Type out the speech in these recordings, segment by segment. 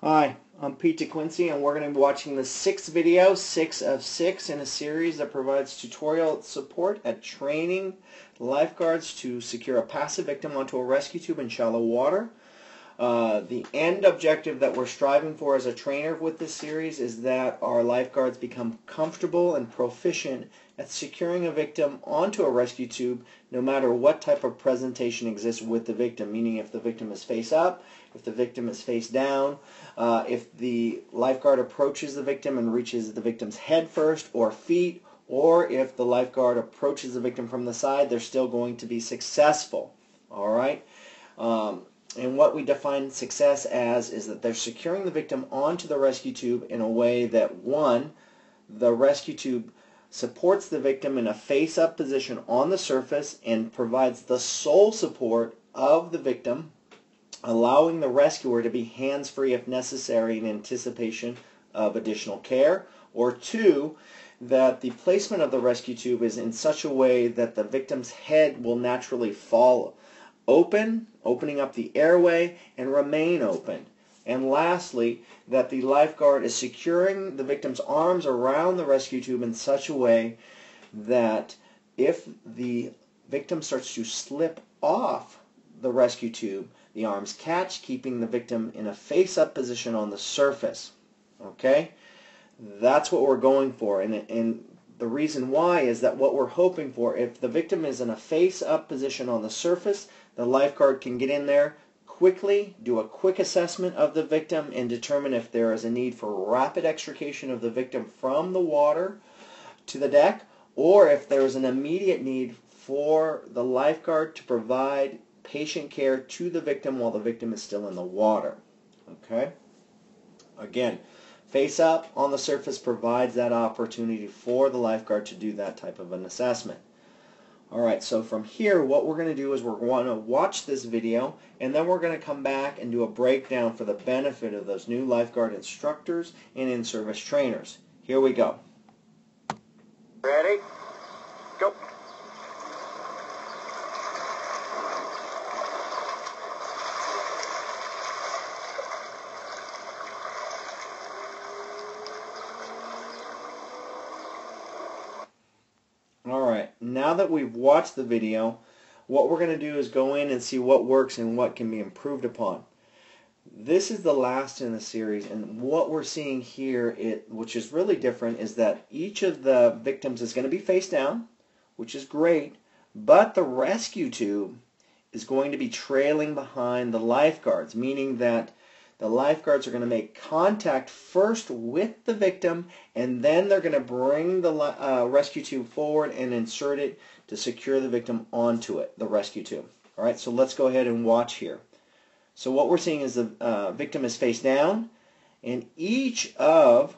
Hi, I'm Pete DeQuincy, and we're going to be watching the sixth video, 6 of 6, in a series that provides tutorial support at training lifeguards to secure a passive victim onto a rescue tube in shallow water. The end objective that we're striving for as a trainer with this series is that our lifeguards become comfortable and proficient at securing a victim onto a rescue tube no matter what type of presentation exists with the victim, meaning if the victim is face up, if the victim is face down, if the lifeguard approaches the victim and reaches the victim's head first or feet, or if the lifeguard approaches the victim from the side, they're still going to be successful. All right? And what we define success as is that they're securing the victim onto the rescue tube in a way that, one, the rescue tube supports the victim in a face-up position on the surface and provides the sole support of the victim, allowing the rescuer to be hands-free if necessary in anticipation of additional care, or two, that the placement of the rescue tube is in such a way that the victim's head will naturally fall open, opening up the airway, and remain open. And lastly, that the lifeguard is securing the victim's arms around the rescue tube in such a way that if the victim starts to slip off the rescue tube, the arms catch, keeping the victim in a face-up position on the surface. Okay? That's what we're going for. And the reason why is that what we're hoping for, if the victim is in a face-up position on the surface, the lifeguard can get in there quickly, do a quick assessment of the victim, and determine if there is a need for rapid extrication of the victim from the water to the deck, or if there is an immediate need for the lifeguard to provide patient care to the victim while the victim is still in the water. Okay? Again, face up on the surface provides that opportunity for the lifeguard to do that type of an assessment. Alright, so from here what we're going to do is we're going to watch this video, and then we're going to come back and do a breakdown for the benefit of those new lifeguard instructors and in-service trainers. Here we go. Ready? Go. Alright, now that we've watched the video, what we're going to do is go in and see what works and what can be improved upon. This is the last in the series, and what we're seeing here, which is really different, is that each of the victims is going to be face down, which is great, but the rescue tube is going to be trailing behind the lifeguards, meaning that the lifeguards are going to make contact first with the victim, and then they're going to bring the rescue tube forward and insert it to secure the victim onto it, the rescue tube. All right, so let's go ahead and watch here. So what we're seeing is the victim is face down, and each of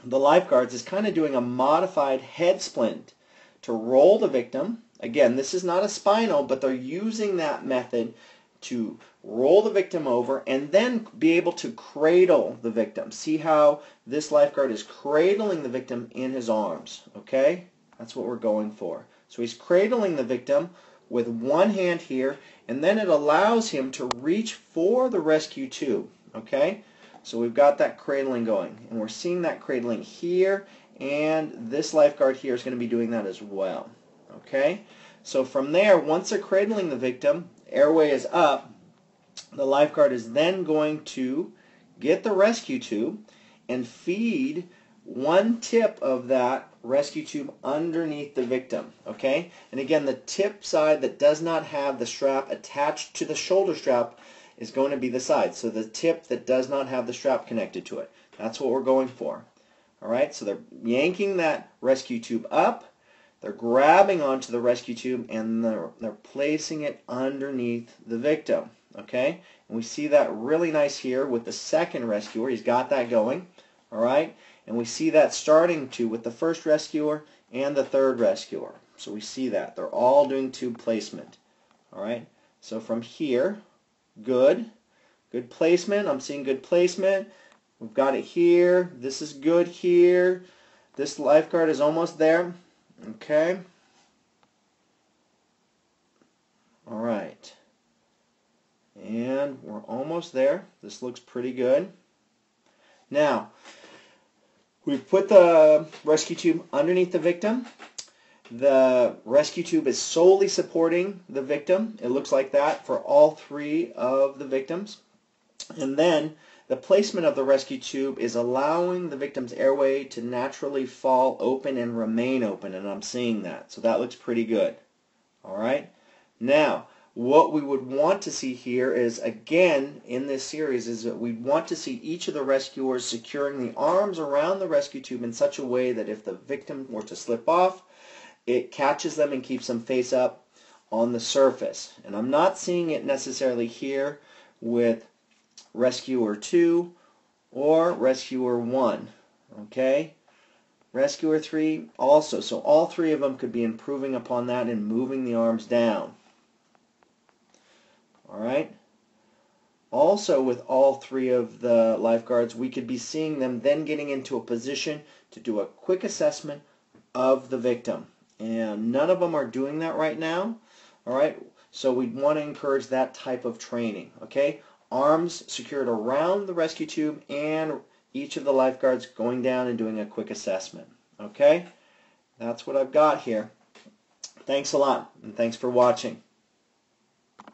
the lifeguards is kind of doing a modified head splint to roll the victim. Again, this is not a spinal, but they're using that method to roll the victim over and then be able to cradle the victim. See how this lifeguard is cradling the victim in his arms, okay? That's what we're going for. So he's cradling the victim with one hand here, and then it allows him to reach for the rescue tube, okay? So we've got that cradling going, and we're seeing that cradling here, and this lifeguard here is going to be doing that as well, okay? So from there, once they're cradling the victim, airway is up, the lifeguard is then going to get the rescue tube and feed one tip of that rescue tube underneath the victim, okay? And again, the tip side that does not have the strap attached to the shoulder strap is going to be the side. So the tip that does not have the strap connected to it. That's what we're going for. All right, so they're yanking that rescue tube up. They're grabbing onto the rescue tube, and they're placing it underneath the victim, okay? And we see that really nice here with the second rescuer. He's got that going, all right? And we see that starting to with the first rescuer and the third rescuer. So we see that. They're all doing tube placement, all right? So from here, good placement. I'm seeing good placement. We've got it here. This is good here. This lifeguard is almost there. Okay. All right. And we're almost there. This looks pretty good. Now, we've put the rescue tube underneath the victim. The rescue tube is solely supporting the victim. It looks like that for all 3 of the victims. And then the placement of the rescue tube is allowing the victim's airway to naturally fall open and remain open, and I'm seeing that. So that looks pretty good. All right. Now, what we would want to see here is, again, in this series, is that we want to see each of the rescuers securing the arms around the rescue tube in such a way that if the victim were to slip off, it catches them and keeps them face up on the surface. And I'm not seeing it necessarily here with rescuer 2 or rescuer 1. Okay? Rescuer 3 also. So all 3 of them could be improving upon that and moving the arms down. All right? Also, with all 3 of the lifeguards, we could be seeing them then getting into a position to do a quick assessment of the victim. And none of them are doing that right now. All right? So we'd want to encourage that type of training. Okay? Arms secured around the rescue tube and each of the lifeguards going down and doing a quick assessment. Okay? That's what I've got here. Thanks a lot, and thanks for watching.